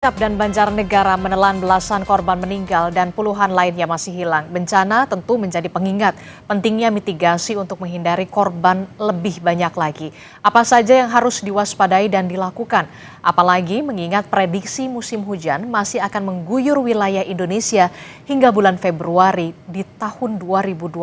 Cilacap dan Banjarnegara menelan belasan korban meninggal dan puluhan lainnya masih hilang. Bencana tentu menjadi pengingat pentingnya mitigasi untuk menghindari korban lebih banyak lagi. Apa saja yang harus diwaspadai dan dilakukan? Apalagi mengingat prediksi musim hujan masih akan mengguyur wilayah Indonesia hingga bulan Februari di tahun 2026.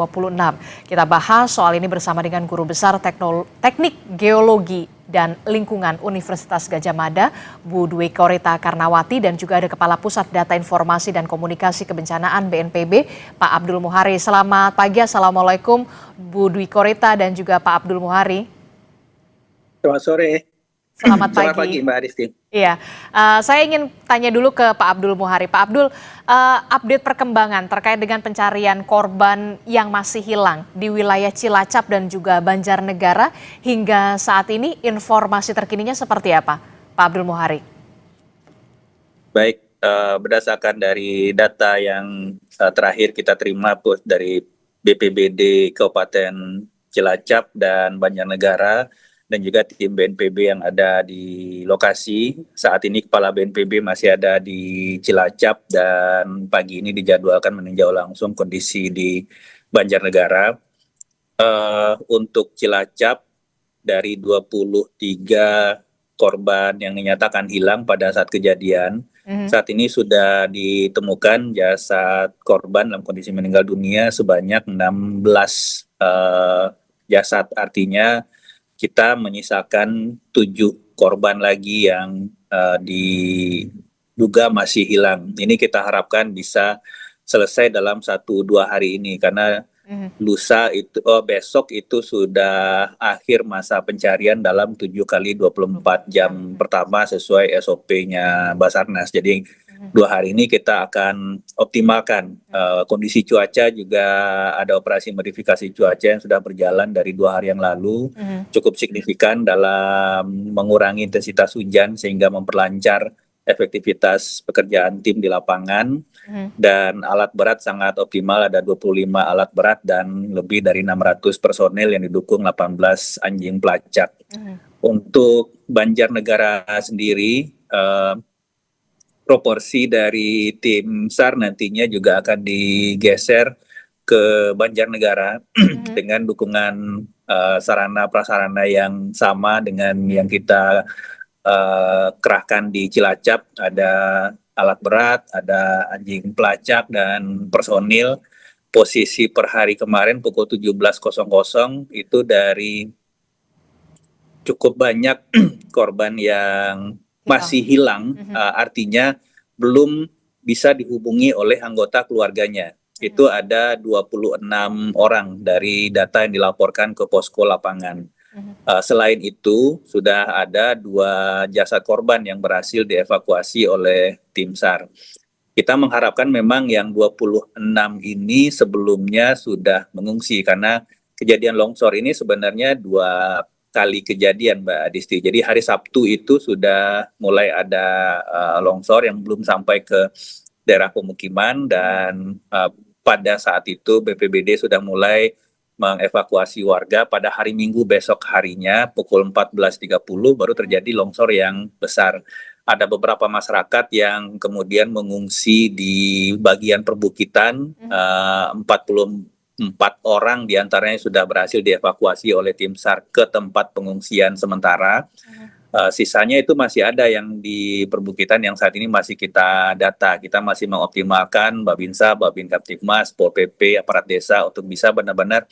Kita bahas soal ini bersama dengan Guru Besar Teknik Geologi dan Lingkungan Universitas Gadjah Mada, Bu Dwi Korita Karnawati, dan juga ada Kepala Pusat Data Informasi dan Komunikasi Kebencanaan BNPB, Pak Abdul Muhari. Selamat pagi, Assalamualaikum Bu Dwi Korita dan juga Pak Abdul Muhari. Selamat sore. Selamat pagi. Selamat pagi Mbak Aristi. Iya, saya ingin tanya dulu ke Pak Abdul Muhari. Pak Abdul, update perkembangan terkait dengan pencarian korban yang masih hilang di wilayah Cilacap dan juga Banjarnegara hingga saat ini, informasi terkininya seperti apa, Pak Abdul Muhari? Baik, berdasarkan dari data yang terakhir kita terima dari BPBD Kabupaten Cilacap dan Banjarnegara dan juga tim BNPB yang ada di lokasi. Saat ini Kepala BNPB masih ada di Cilacap dan pagi ini dijadwalkan meninjau langsung kondisi di Banjarnegara. Untuk Cilacap, dari 23 korban yang dinyatakan hilang pada saat kejadian, saat ini sudah ditemukan jasad korban dalam kondisi meninggal dunia sebanyak 16 jasad. Artinya kita menyisakan 7 korban lagi yang diduga masih hilang. Ini kita harapkan bisa selesai dalam 1-2 hari ini karena besok itu sudah akhir masa pencarian dalam 7x24 jam pertama sesuai SOP-nya Basarnas. Jadi 2 hari ini kita akan optimalkan. Kondisi cuaca juga ada operasi modifikasi cuaca yang sudah berjalan dari 2 hari yang lalu, cukup signifikan dalam mengurangi intensitas hujan sehingga memperlancar efektivitas pekerjaan tim di lapangan. Dan alat berat sangat optimal, ada 25 alat berat dan lebih dari 600 personel yang didukung 18 anjing pelacak. Untuk Banjarnegara sendiri, proporsi dari tim SAR nantinya juga akan digeser ke Banjarnegara dengan dukungan sarana prasarana yang sama dengan yang kita kerahkan di Cilacap. Ada alat berat, ada anjing pelacak dan personil. Posisi per hari kemarin pukul 17.00 itu dari cukup banyak korban yang masih hilang, artinya belum bisa dihubungi oleh anggota keluarganya. Itu ada 26 orang dari data yang dilaporkan ke posko lapangan. Selain itu, sudah ada 2 jasad korban yang berhasil dievakuasi oleh tim SAR. Kita mengharapkan memang yang 26 ini sebelumnya sudah mengungsi karena kejadian longsor ini sebenarnya 2 kali kejadian, Mbak Adisti. Jadi hari Sabtu itu sudah mulai ada longsor yang belum sampai ke daerah pemukiman dan pada saat itu BPBD sudah mulai mengevakuasi warga. Pada hari Minggu besok harinya pukul 14.30 baru terjadi longsor yang besar. Ada beberapa masyarakat yang kemudian mengungsi di bagian perbukitan, 44 orang diantaranya sudah berhasil dievakuasi oleh tim SAR ke tempat pengungsian sementara. Sisanya itu masih ada yang di perbukitan yang saat ini masih kita data. Kita masih mengoptimalkan Babinsa, Babin Kaptipmas, Pol PP, aparat desa untuk bisa benar-benar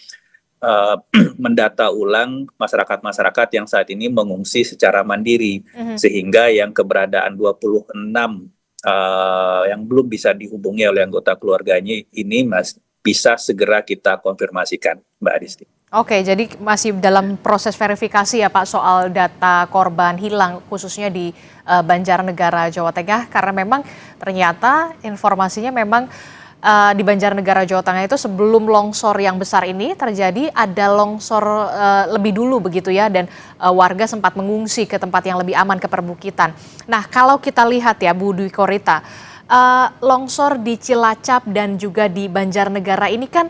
mendata ulang masyarakat-masyarakat yang saat ini mengungsi secara mandiri, sehingga yang keberadaan 26 yang belum bisa dihubungi oleh anggota keluarganya ini bisa segera kita konfirmasikan, Mbak Adisti. Oke, jadi masih dalam proses verifikasi ya Pak soal data korban hilang khususnya di Banjarnegara, Jawa Tengah, karena memang ternyata informasinya memang di Banjarnegara, Jawa Tengah itu sebelum longsor yang besar ini terjadi ada longsor lebih dulu begitu ya, dan warga sempat mengungsi ke tempat yang lebih aman, ke perbukitan. Nah, kalau kita lihat ya Bu Dwi Korita, longsor di Cilacap dan juga di Banjarnegara ini kan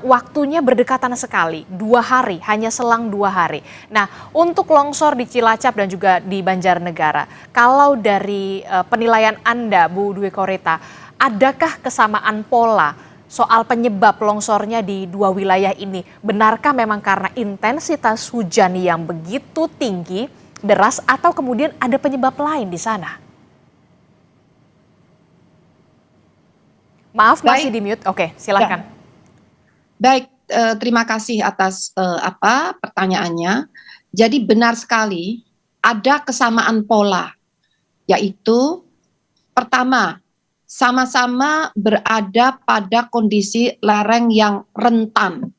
waktunya berdekatan sekali, 2 hari, hanya selang 2 hari. Nah, untuk longsor di Cilacap dan juga di Banjarnegara, kalau dari penilaian Anda, Bu Dwi Korita, adakah kesamaan pola soal penyebab longsornya di dua wilayah ini? Benarkah memang karena intensitas hujan yang begitu tinggi, deras, atau kemudian ada penyebab lain di sana? Maaf, masih di mute. Oke, silakan. Baik, terima kasih atas pertanyaannya. Jadi benar sekali ada kesamaan pola, yaitu pertama, sama-sama berada pada kondisi lereng yang rentan.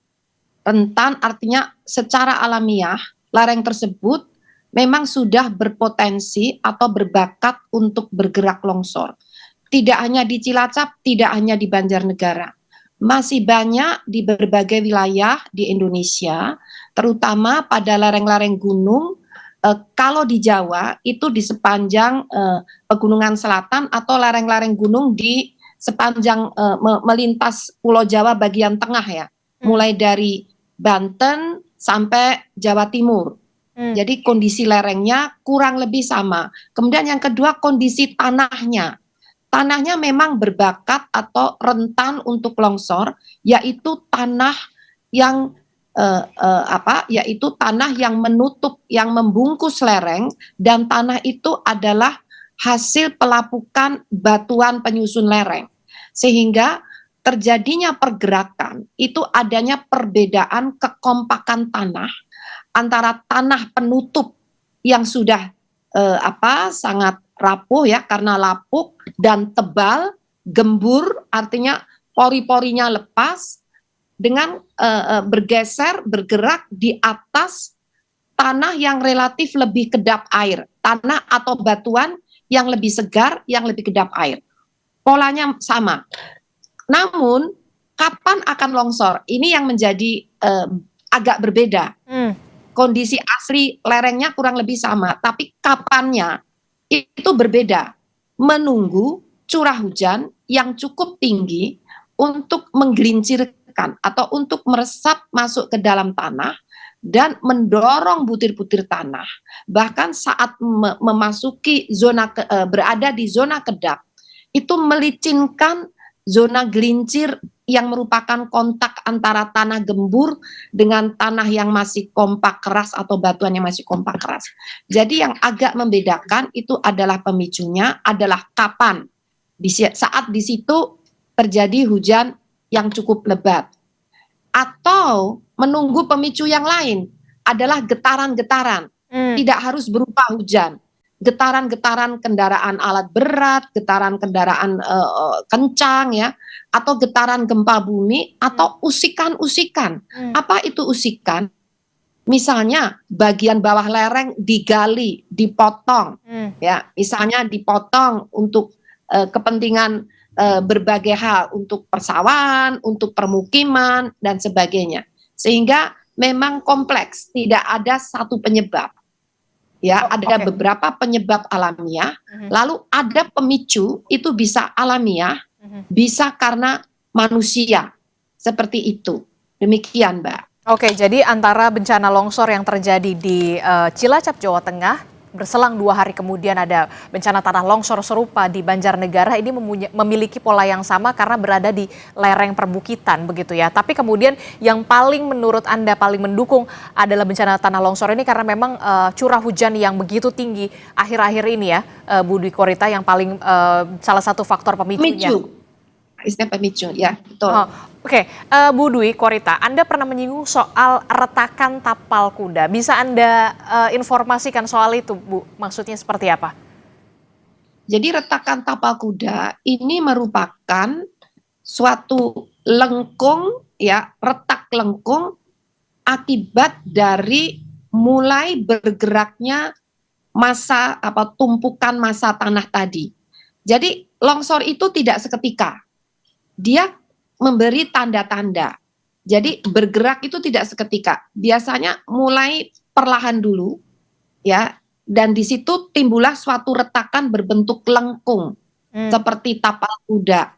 Rentan artinya secara alamiah lereng tersebut memang sudah berpotensi atau berbakat untuk bergerak longsor. Tidak hanya di Cilacap, tidak hanya di Banjarnegara. Masih banyak di berbagai wilayah di Indonesia, terutama pada lereng-lereng gunung. Kalau di Jawa itu di sepanjang pegunungan selatan atau lereng-lereng gunung di sepanjang melintas Pulau Jawa bagian tengah ya, mulai dari Banten sampai Jawa Timur. Jadi kondisi lerengnya kurang lebih sama. Kemudian yang kedua, kondisi tanahnya. Tanahnya memang berbakat atau rentan untuk longsor, yaitu tanah yang yaitu tanah yang menutup, yang membungkus lereng, dan tanah itu adalah hasil pelapukan batuan penyusun lereng. Sehingga terjadinya pergerakan itu adanya perbedaan kekompakan tanah antara tanah penutup yang sudah sangat rapuh ya karena lapuk dan tebal, gembur artinya pori-porinya lepas, dengan bergeser, bergerak di atas tanah yang relatif lebih kedap air, tanah atau batuan yang lebih segar, yang lebih kedap air. Polanya sama. Namun kapan akan longsor? Ini yang menjadi agak berbeda. Kondisi asli lerengnya kurang lebih sama, tapi kapannya itu berbeda. Menunggu curah hujan yang cukup tinggi untuk menggelincirkan atau untuk meresap masuk ke dalam tanah dan mendorong butir-butir tanah. Bahkan saat memasuki zona berada di zona kedap, itu melicinkan zona gelincir yang merupakan kontak antara tanah gembur dengan tanah yang masih kompak keras atau batuan yang masih kompak keras. Jadi yang agak membedakan itu adalah pemicunya adalah kapan. Saat di situ terjadi hujan yang cukup lebat. Atau menunggu pemicu yang lain adalah getaran-getaran. Tidak harus berupa hujan. Getaran-getaran kendaraan alat berat, getaran kendaraan kencang ya, atau getaran gempa bumi, atau usikan-usikan. Apa itu usikan? Misalnya bagian bawah lereng digali, dipotong, ya, misalnya dipotong untuk kepentingan berbagai hal, untuk persawahan, untuk permukiman dan sebagainya. Sehingga memang kompleks, tidak ada satu penyebab. Ya, ada beberapa penyebab alamiah, lalu ada pemicu, itu bisa alamiah, bisa karena manusia, seperti itu. Demikian, Mbak. Oke, jadi antara bencana longsor yang terjadi di Cilacap, Jawa Tengah, berselang 2 hari kemudian ada bencana tanah longsor serupa di Banjarnegara, ini memiliki pola yang sama karena berada di lereng perbukitan begitu ya. Tapi kemudian yang paling menurut Anda paling mendukung adalah bencana tanah longsor ini karena memang curah hujan yang begitu tinggi akhir-akhir ini ya, Bu Dwi Korita, yang paling salah satu faktor pemicunya. Istilah pemicu, ya betul. Oke, Bu Dwi Korita, Anda pernah menyinggung soal retakan tapal kuda. Bisa Anda informasikan soal itu, Bu? Maksudnya seperti apa? Jadi retakan tapal kuda ini merupakan suatu lengkung, ya, retak lengkung akibat dari mulai bergeraknya massa tumpukan massa tanah tadi. Jadi longsor itu tidak seketika. Dia memberi tanda-tanda. Jadi bergerak itu tidak seketika. Biasanya mulai perlahan dulu, ya, dan di situ timbullah suatu retakan berbentuk lengkung seperti tapal kuda.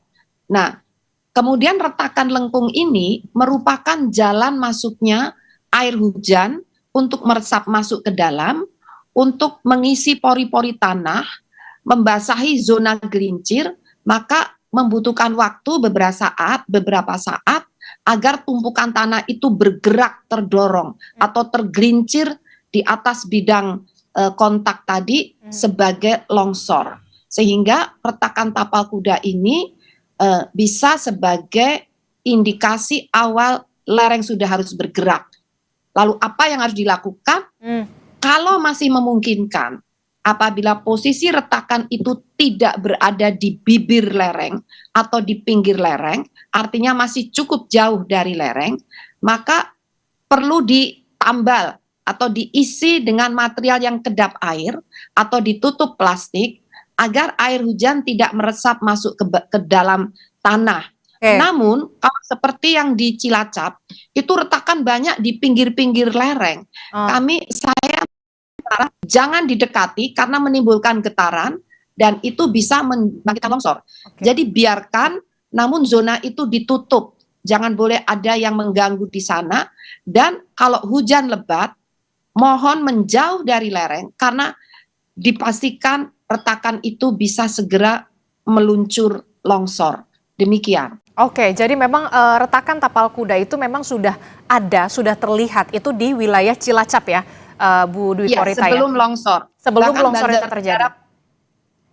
Nah, Kemudian retakan lengkung ini merupakan jalan masuknya air hujan untuk meresap masuk ke dalam, untuk mengisi pori-pori tanah, membasahi zona gelincir, maka membutuhkan waktu beberapa saat agar tumpukan tanah itu bergerak terdorong atau tergelincir di atas bidang kontak tadi sebagai longsor. Sehingga retakan tapal kuda ini bisa sebagai indikasi awal lereng sudah harus bergerak. Lalu apa yang harus dilakukan? Kalau masih memungkinkan, apabila posisi retakan itu tidak berada di bibir lereng atau di pinggir lereng, artinya masih cukup jauh dari lereng, maka perlu ditambal atau diisi dengan material yang kedap air atau ditutup plastik agar air hujan tidak meresap masuk ke dalam tanah. Namun kalau seperti yang di Cilacap itu retakan banyak di pinggir-pinggir lereng. Saya jangan didekati karena menimbulkan getaran dan itu bisa membangkitkan longsor. Jadi biarkan, namun zona itu ditutup. Jangan boleh ada yang mengganggu di sana. Dan kalau hujan lebat, mohon menjauh dari lereng karena dipastikan retakan itu bisa segera meluncur longsor. Demikian. Oke, jadi memang retakan tapal kuda itu memang sudah ada, sudah terlihat itu di wilayah Cilacap ya, Bu Dwi Korita ya? Sebelum longsor. Sebelum longsor itu terjadi.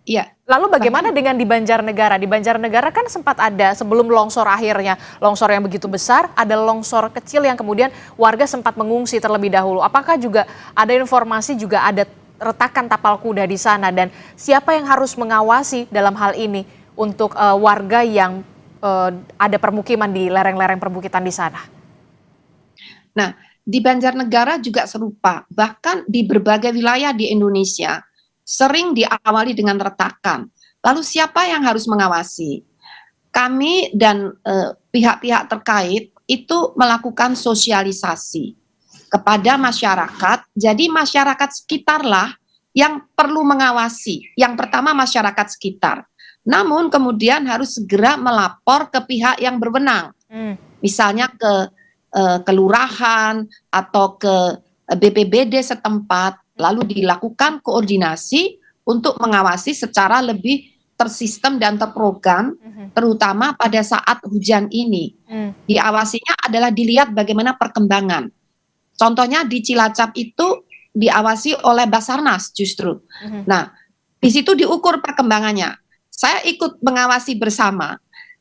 Iya. Lalu bagaimana dengan di Banjarnegara? Di Banjarnegara kan sempat ada sebelum longsor akhirnya, longsor yang begitu besar, ada longsor kecil yang kemudian warga sempat mengungsi terlebih dahulu. Apakah juga ada informasi juga ada retakan tapal kuda di sana dan siapa yang harus mengawasi dalam hal ini untuk warga yang ada permukiman di lereng-lereng perbukitan di sana? Nah, di Banjarnegara juga serupa, bahkan di berbagai wilayah di Indonesia sering diawali dengan retakan. Lalu siapa yang harus mengawasi? Kami dan pihak-pihak terkait itu melakukan sosialisasi kepada masyarakat. Jadi masyarakat sekitarlah yang perlu mengawasi. Yang pertama masyarakat sekitar. Namun kemudian harus segera melapor ke pihak yang berwenang. Misalnya ke kelurahan atau ke BPBD setempat, lalu dilakukan koordinasi untuk mengawasi secara lebih tersistem dan terprogram, terutama pada saat hujan ini. Diawasinya adalah dilihat bagaimana perkembangan. Contohnya di Cilacap itu diawasi oleh Basarnas justru. Nah, di situ diukur perkembangannya. Saya ikut mengawasi bersama,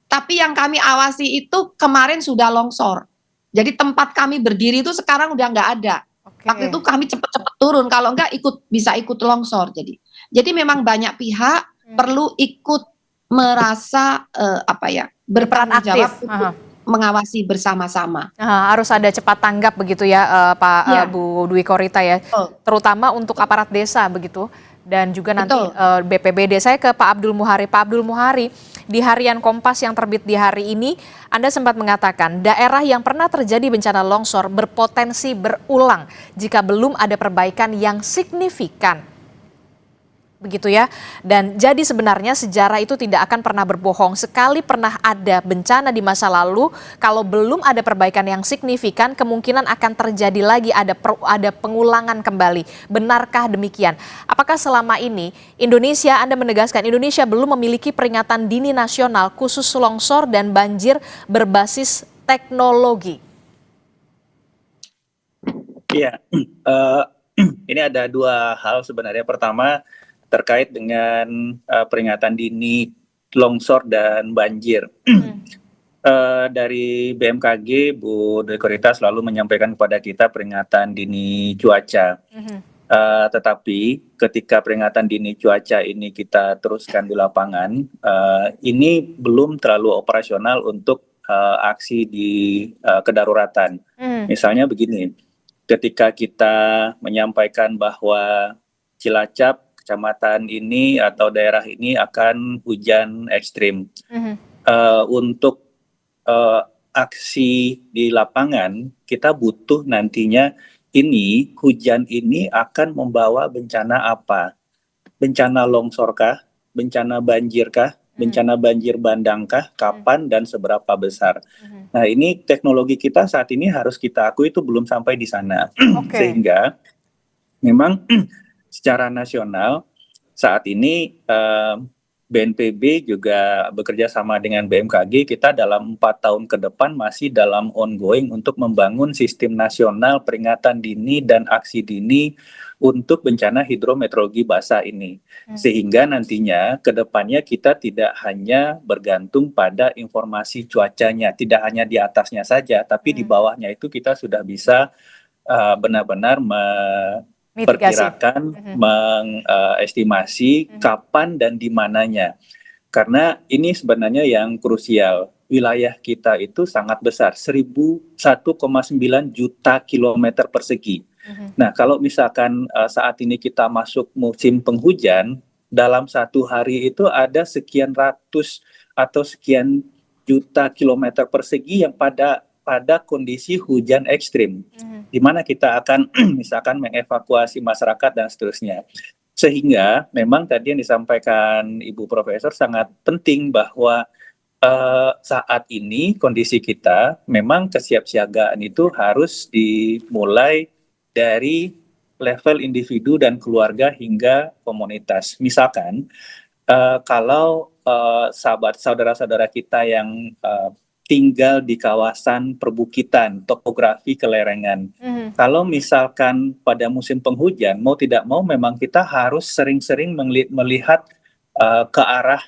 tapi yang kami awasi itu kemarin sudah longsor. Jadi tempat kami berdiri itu sekarang udah nggak ada. Waktu itu kami cepat-cepat turun, kalau nggak bisa ikut longsor. Jadi memang banyak pihak perlu ikut merasa berperan aktif untuk mengawasi bersama-sama. Harus ada cepat tanggap begitu ya, Bu Dwi Korita ya, terutama untuk aparat desa begitu. Dan juga nanti BPBD. Saya ke Pak Abdul Muhari. Pak Abdul Muhari, di harian Kompas yang terbit di hari ini, Anda sempat mengatakan daerah yang pernah terjadi bencana longsor berpotensi berulang jika belum ada perbaikan yang signifikan. Begitu ya. Dan jadi sebenarnya sejarah itu tidak akan pernah berbohong. Sekali pernah ada bencana di masa lalu, kalau belum ada perbaikan yang signifikan, kemungkinan akan terjadi lagi ada pengulangan kembali. Benarkah demikian? Apakah selama ini Indonesia, Anda menegaskan Indonesia belum memiliki peringatan dini nasional khusus longsor dan banjir berbasis teknologi? Iya, ini ada dua hal sebenarnya. Pertama, terkait dengan peringatan dini longsor dan banjir. Dari BMKG, Bu Dwi Korita selalu menyampaikan kepada kita peringatan dini cuaca. Tetapi ketika peringatan dini cuaca ini kita teruskan di lapangan, ini belum terlalu operasional untuk aksi di kedaruratan. Misalnya begini, ketika kita menyampaikan bahwa Cilacap, kecamatan ini atau daerah ini akan hujan ekstrim. Untuk aksi di lapangan, kita butuh nantinya hujan ini akan membawa bencana apa? Bencana longsorkah? Bencana banjirkah? bencana banjir bandangkah, kapan dan seberapa besar. Nah, ini teknologi kita saat ini harus kita akui itu belum sampai di sana. Oke. Sehingga memang secara nasional saat ini BNPB juga bekerja sama dengan BMKG, kita dalam 4 tahun ke depan masih dalam ongoing untuk membangun sistem nasional peringatan dini dan aksi dini untuk bencana hidrometeorologi basah ini. Sehingga nantinya ke depannya kita tidak hanya bergantung pada informasi cuacanya, tidak hanya di atasnya saja, tapi di bawahnya itu kita sudah bisa benar-benar Mitigasi. perkirakan, mengestimasi kapan dan di mananya. Karena ini sebenarnya yang krusial. Wilayah kita itu sangat besar, 1,9 juta kilometer persegi. Nah, kalau misalkan saat ini kita masuk musim penghujan, dalam satu hari itu ada sekian ratus atau sekian juta kilometer persegi yang pada kondisi hujan ekstrim, di mana kita akan misalkan mengevakuasi masyarakat dan seterusnya. Sehingga memang tadi yang disampaikan Ibu Profesor sangat penting bahwa saat ini kondisi kita memang kesiapsiagaan itu harus dimulai dari level individu dan keluarga hingga komunitas. Misalkan kalau saudara-saudara kita yang tinggal di kawasan perbukitan, topografi kelerengan. Kalau misalkan pada musim penghujan, mau tidak mau memang kita harus sering-sering melihat ke arah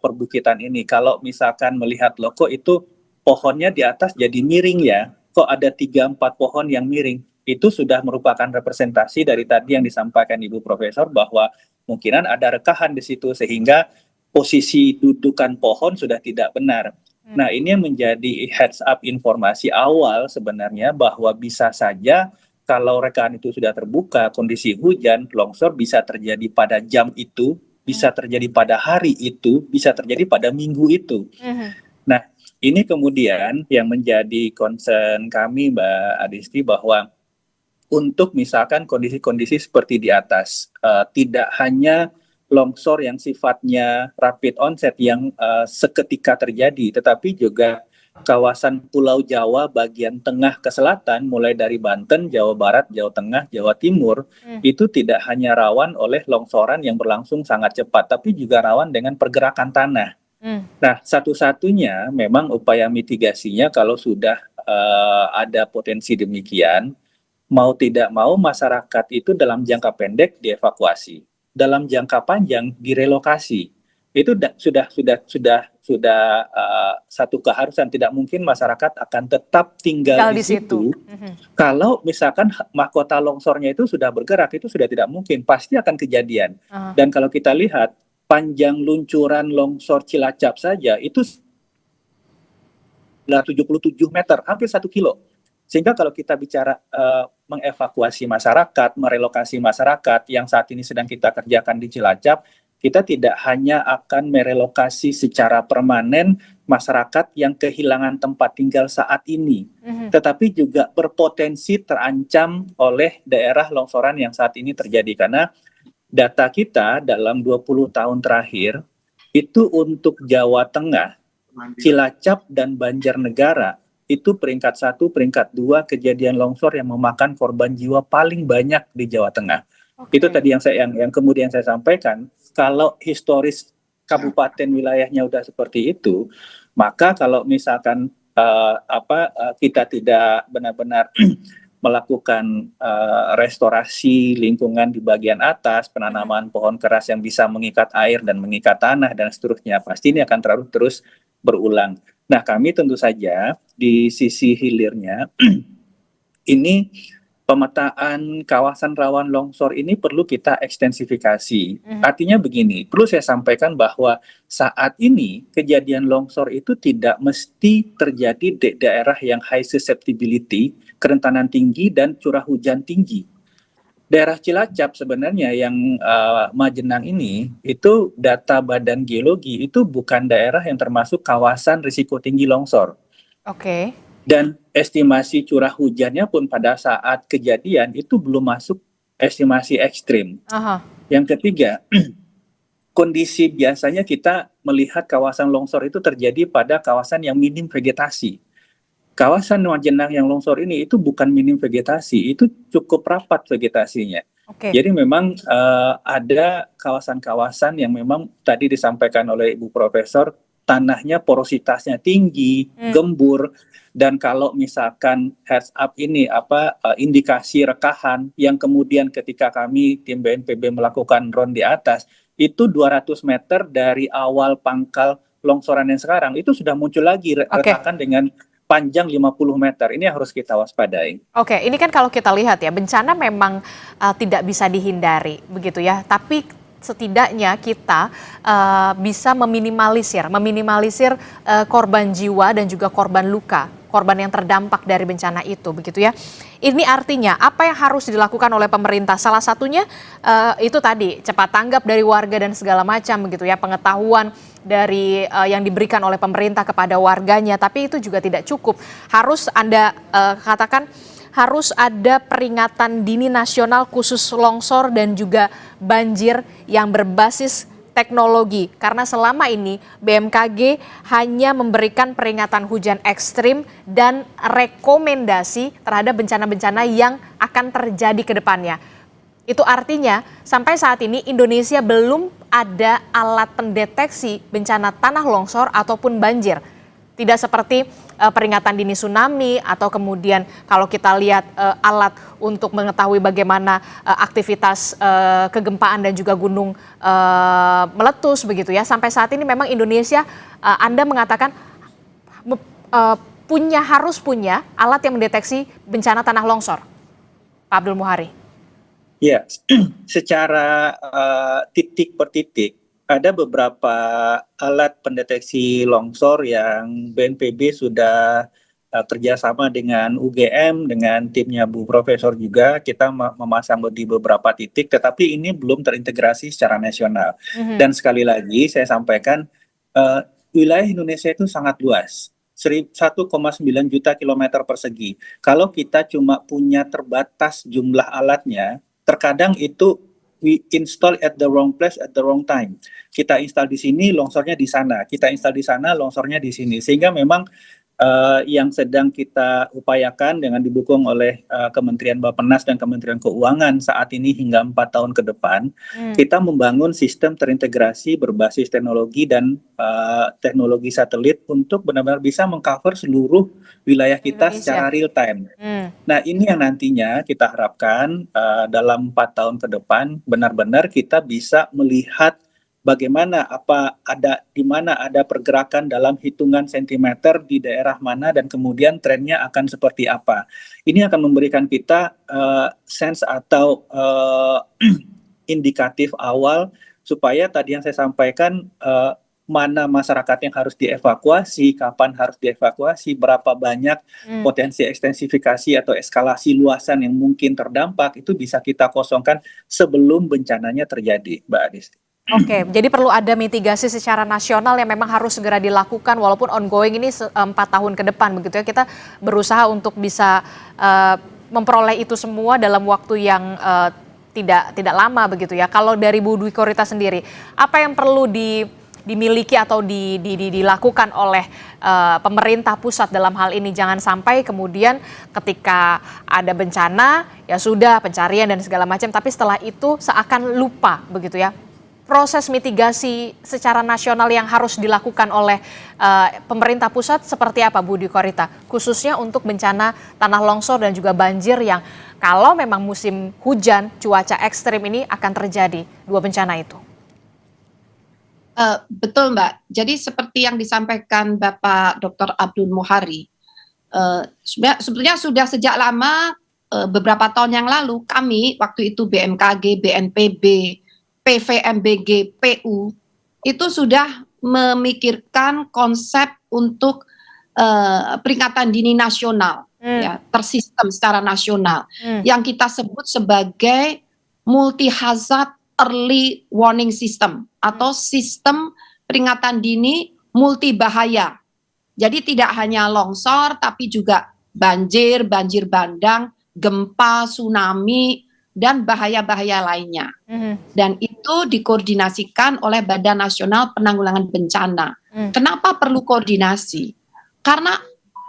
perbukitan ini. Kalau misalkan melihat loh kok itu pohonnya di atas jadi miring ya, kok ada 3-4 pohon yang miring. Itu sudah merupakan representasi dari tadi yang disampaikan Ibu Profesor bahwa kemungkinan ada rekahan di situ sehingga posisi dudukan pohon sudah tidak benar. Nah, ini yang menjadi heads up informasi awal sebenarnya bahwa bisa saja kalau rekaan itu sudah terbuka, kondisi hujan, longsor bisa terjadi pada jam itu, bisa terjadi pada hari itu, bisa terjadi pada minggu itu. Nah, ini kemudian yang menjadi concern kami, Mbak Adisti, bahwa untuk misalkan kondisi-kondisi seperti di atas, tidak hanya longsor yang sifatnya rapid onset yang seketika terjadi, tetapi juga kawasan Pulau Jawa bagian tengah ke selatan, mulai dari Banten, Jawa Barat, Jawa Tengah, Jawa Timur, itu tidak hanya rawan oleh longsoran yang berlangsung sangat cepat, tapi juga rawan dengan pergerakan tanah. Nah, satu-satunya memang upaya mitigasinya kalau sudah ada potensi demikian, mau tidak mau masyarakat itu dalam jangka pendek dievakuasi, dalam jangka panjang direlokasi. Itu sudah satu keharusan. Tidak mungkin masyarakat akan tetap tinggal di situ. Kalau misalkan mahkota longsornya itu sudah bergerak, itu sudah tidak mungkin, pasti akan kejadian. Dan kalau kita lihat panjang luncuran longsor Cilacap saja itu 77 meter, hampir 1 kilo. Sehingga kalau kita bicara mengevakuasi masyarakat, merelokasi masyarakat yang saat ini sedang kita kerjakan di Cilacap, kita tidak hanya akan merelokasi secara permanen masyarakat yang kehilangan tempat tinggal saat ini, tetapi juga berpotensi terancam oleh daerah longsoran yang saat ini terjadi. Karena data kita dalam 20 tahun terakhir, itu untuk Jawa Tengah, Cilacap, dan Banjarnegara, itu peringkat 1, peringkat 2 kejadian longsor yang memakan korban jiwa paling banyak di Jawa Tengah. Itu tadi yang kemudian saya sampaikan, kalau historis kabupaten wilayahnya udah seperti itu, maka kalau misalkan kita tidak benar-benar melakukan restorasi lingkungan di bagian atas, penanaman pohon keras yang bisa mengikat air dan mengikat tanah dan seterusnya, pasti ini akan terus berulang. Nah, kami tentu saja di sisi hilirnya ini pemetaan kawasan rawan longsor ini perlu kita ekstensifikasi. Artinya begini, perlu saya sampaikan bahwa saat ini kejadian longsor itu tidak mesti terjadi di daerah yang high susceptibility, kerentanan tinggi dan curah hujan tinggi. Daerah Cilacap sebenarnya yang Majenang ini, itu data Badan Geologi itu bukan daerah yang termasuk kawasan risiko tinggi longsor. Dan estimasi curah hujannya pun pada saat kejadian itu belum masuk estimasi ekstrim. Yang ketiga, kondisi biasanya kita melihat kawasan longsor itu terjadi pada kawasan yang minim vegetasi. Kawasan Majenang yang longsor ini itu bukan minim vegetasi, itu cukup rapat vegetasinya. Oke. Jadi memang ada kawasan-kawasan yang memang tadi disampaikan oleh Ibu Profesor, tanahnya porositasnya tinggi, gembur, dan kalau misalkan heads up ini indikasi rekahan yang kemudian ketika kami tim BNPB melakukan drone di atas, itu 200 meter dari awal pangkal longsoran yang sekarang itu sudah muncul lagi retakan dengan panjang 50 meter. Ini harus kita waspadai. Oke, ini kan kalau kita lihat ya, bencana memang tidak bisa dihindari, begitu ya. Tapi setidaknya kita bisa meminimalisir korban jiwa dan juga korban luka, korban yang terdampak dari bencana itu, begitu ya. Ini artinya apa yang harus dilakukan oleh pemerintah? Salah satunya itu tadi cepat tanggap dari warga dan segala macam, begitu ya, pengetahuan dari yang diberikan oleh pemerintah kepada warganya, tapi itu juga tidak cukup. Harus Anda katakan harus ada peringatan dini nasional khusus longsor dan juga banjir yang berbasis teknologi, karena selama ini BMKG hanya memberikan peringatan hujan ekstrim dan rekomendasi terhadap bencana-bencana yang akan terjadi ke depannya. Itu artinya sampai saat ini Indonesia belum ada alat pendeteksi bencana tanah longsor ataupun banjir. Tidak seperti peringatan dini tsunami atau kemudian kalau kita lihat alat untuk mengetahui bagaimana aktivitas kegempaan dan juga gunung meletus, begitu ya. Sampai saat ini memang Indonesia Anda mengatakan harus punya alat yang mendeteksi bencana tanah longsor, Pak Abdul Muhari. Ya, secara titik per titik ada beberapa alat pendeteksi longsor yang BNPB sudah kerjasama dengan UGM, dengan timnya Bu Profesor juga, kita memasang di beberapa titik, tetapi ini belum terintegrasi secara nasional. Dan sekali lagi saya sampaikan, wilayah Indonesia itu sangat luas. 1,9 juta kilometer persegi. Kalau kita cuma punya terbatas jumlah alatnya, terkadang itu we install at the wrong place at the wrong time. Kita install di sini, longsornya di sana. Kita install di sana, longsornya di sini. Sehingga memang yang sedang kita upayakan dengan didukung oleh Kementerian Bappenas dan Kementerian Keuangan saat ini hingga 4 tahun ke depan, kita membangun sistem terintegrasi berbasis teknologi dan teknologi satelit untuk benar-benar bisa mengcover seluruh wilayah kita secara real time. Nah, ini yang nantinya kita harapkan dalam 4 tahun ke depan benar-benar kita bisa melihat bagaimana di mana ada pergerakan dalam hitungan sentimeter di daerah mana dan kemudian trennya akan seperti apa. Ini akan memberikan kita sense atau indikatif awal supaya tadi yang saya sampaikan mana masyarakat yang harus dievakuasi, kapan harus dievakuasi, berapa banyak potensi ekstensifikasi atau eskalasi luasan yang mungkin terdampak, itu bisa kita kosongkan sebelum bencananya terjadi, Mbak Adisti. Oke, jadi perlu ada mitigasi secara nasional yang memang harus segera dilakukan walaupun ongoing ini 4 tahun ke depan, begitu ya. Kita berusaha untuk bisa memperoleh itu semua dalam waktu yang tidak lama, begitu ya. Kalau dari Bu Dwi Korita sendiri, apa yang perlu dimiliki atau dilakukan oleh pemerintah pusat dalam hal ini? Jangan sampai kemudian ketika ada bencana ya sudah pencarian dan segala macam, tapi setelah itu seakan lupa, begitu ya. Proses mitigasi secara nasional yang harus dilakukan oleh pemerintah pusat seperti apa, Bu Dwi Korita? Khususnya untuk bencana tanah longsor dan juga banjir yang kalau memang musim hujan, cuaca ekstrim ini akan terjadi, 2 bencana itu. Betul, Mbak. Jadi seperti yang disampaikan Bapak Dr. Abdul Muhari, sebetulnya sudah sejak lama, beberapa tahun yang lalu kami waktu itu BMKG, BNPB, PVMBG, PU itu sudah memikirkan konsep untuk peringatan dini nasional, ya, tersistem secara nasional, yang kita sebut sebagai multi hazard early warning system atau sistem peringatan dini multi bahaya. Jadi tidak hanya longsor tapi juga banjir, banjir bandang, gempa, tsunami, dan bahaya-bahaya lainnya. Mhm. Dan itu dikoordinasikan oleh Badan Nasional Penanggulangan Bencana. Kenapa perlu koordinasi? Karena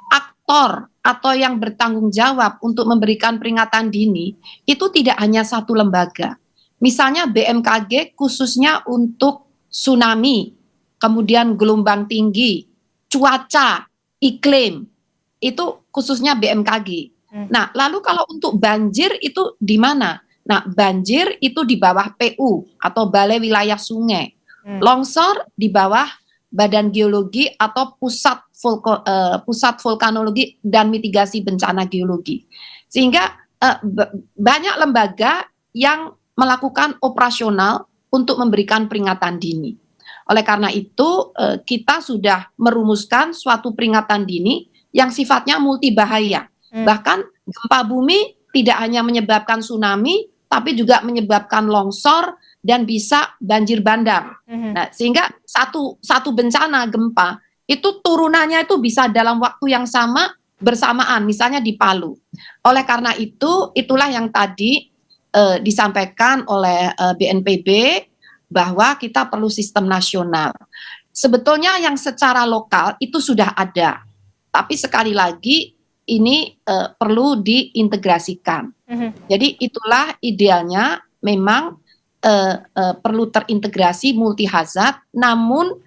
aktor atau yang bertanggung jawab untuk memberikan peringatan dini itu tidak hanya satu lembaga. Misalnya BMKG khususnya untuk tsunami, kemudian gelombang tinggi, cuaca, iklim, itu khususnya BMKG. Nah, lalu kalau untuk banjir itu di mana? Nah, banjir itu di bawah PU atau Balai Wilayah Sungai. Longsor di bawah Badan Geologi atau Pusat Vulkanologi dan Mitigasi Bencana Geologi. Sehingga banyak lembaga yang melakukan operasional untuk memberikan peringatan dini. Oleh karena itu, kita sudah merumuskan suatu peringatan dini yang sifatnya multibahaya. Bahkan gempa bumi tidak hanya menyebabkan tsunami, tapi juga menyebabkan longsor dan bisa banjir bandang. Nah, sehingga satu bencana gempa itu turunannya itu bisa dalam waktu yang sama bersamaan, misalnya di Palu. Oleh karena itu, itulah yang tadi disampaikan oleh BNPB bahwa kita perlu sistem nasional. Sebetulnya yang secara lokal itu sudah ada, tapi sekali lagi ini perlu diintegrasikan. Jadi itulah idealnya memang perlu terintegrasi multi hazard, namun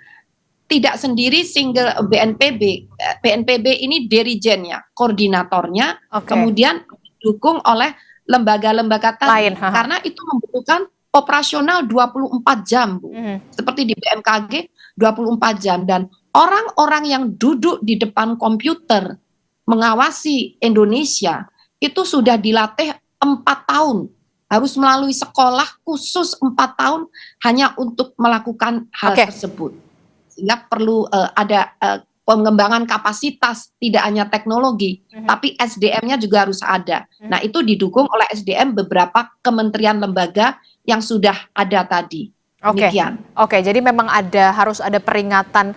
tidak sendiri single BNPB. BNPB ini dirijennya, koordinatornya, kemudian didukung oleh lembaga-lembaga tadi, karena itu membutuhkan operasional 24 jam, Bu. Seperti di BMKG 24 jam, dan orang-orang yang duduk di depan komputer mengawasi Indonesia itu sudah dilatih 4 tahun, harus melalui sekolah khusus 4 tahun hanya untuk melakukan hal tersebut. Sehingga perlu ada pengembangan kapasitas, tidak hanya teknologi, tapi SDM-nya juga harus ada. Nah, itu didukung oleh SDM beberapa kementerian lembaga yang sudah ada tadi. Oke, jadi memang harus ada peringatan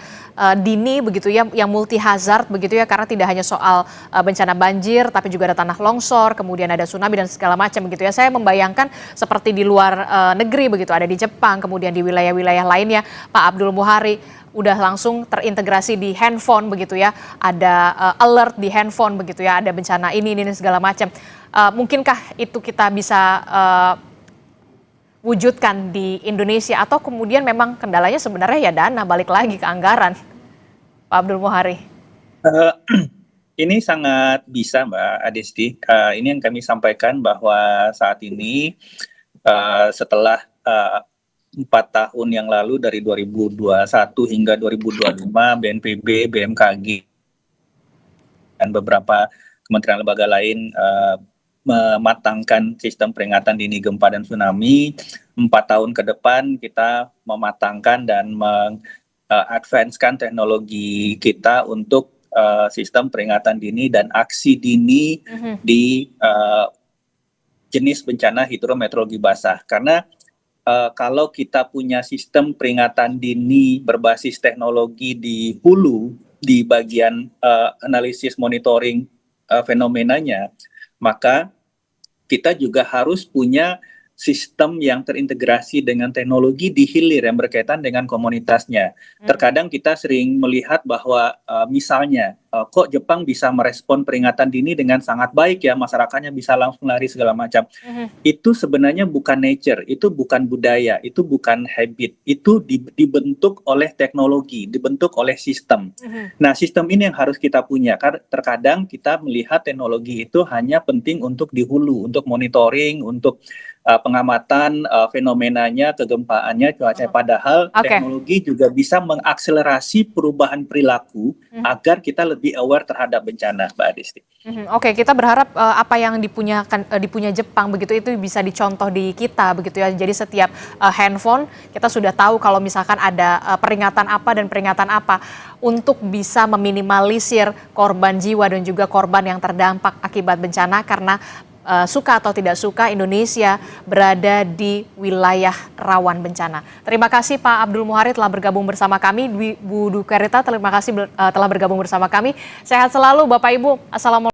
dini begitu ya, yang multi hazard begitu ya, karena tidak hanya soal bencana banjir, tapi juga ada tanah longsor, kemudian ada tsunami dan segala macam begitu ya. Saya membayangkan seperti di luar negeri begitu, ada di Jepang, kemudian di wilayah-wilayah lainnya, Pak Abdul Muhari udah langsung terintegrasi di handphone begitu ya, ada alert di handphone begitu ya, ada bencana ini segala macam. Mungkinkah itu kita bisa wujudkan di Indonesia, atau kemudian memang kendalanya sebenarnya ya dana, balik lagi ke anggaran, Pak Abdul Muhari? Ini sangat bisa, Mbak Adesti. Ini yang kami sampaikan bahwa saat ini setelah 4 tahun yang lalu dari 2021 hingga 2025 BNPB, BMKG dan beberapa kementerian lembaga lain mematangkan sistem peringatan dini gempa dan tsunami. 4 tahun ke depan kita mematangkan dan mengadvance-kan teknologi kita untuk sistem peringatan dini dan aksi dini di jenis bencana hidrometeorologi basah. Karena kalau kita punya sistem peringatan dini berbasis teknologi di hulu, di bagian analisis monitoring fenomenanya, maka kita juga harus punya sistem yang terintegrasi dengan teknologi di hilir yang berkaitan dengan komunitasnya. Terkadang kita sering melihat bahwa misalnya kok Jepang bisa merespon peringatan dini dengan sangat baik ya, masyarakatnya bisa langsung lari segala macam. Itu sebenarnya bukan nature, itu bukan budaya, itu bukan habit, itu dibentuk oleh teknologi, dibentuk oleh sistem. Nah, sistem ini yang harus kita punya, karena terkadang kita melihat teknologi itu hanya penting untuk di hulu, untuk monitoring, untuk pengamatan fenomenanya, kegempaannya, cuaca. Padahal teknologi juga bisa mengakselerasi perubahan perilaku agar kita lebih aware terhadap bencana, Mbak Adisti. Oke, kita berharap apa yang dipunya Jepang begitu itu bisa dicontoh di kita begitu ya. Jadi setiap handphone kita sudah tahu kalau misalkan ada peringatan apa dan peringatan apa, untuk bisa meminimalisir korban jiwa dan juga korban yang terdampak akibat bencana, karena suka atau tidak suka Indonesia berada di wilayah rawan bencana. Terima kasih Pak Abdul Muhari telah bergabung bersama kami. Bu Dukarita, terima kasih telah bergabung bersama kami. Sehat selalu Bapak Ibu. Assalamualaikum.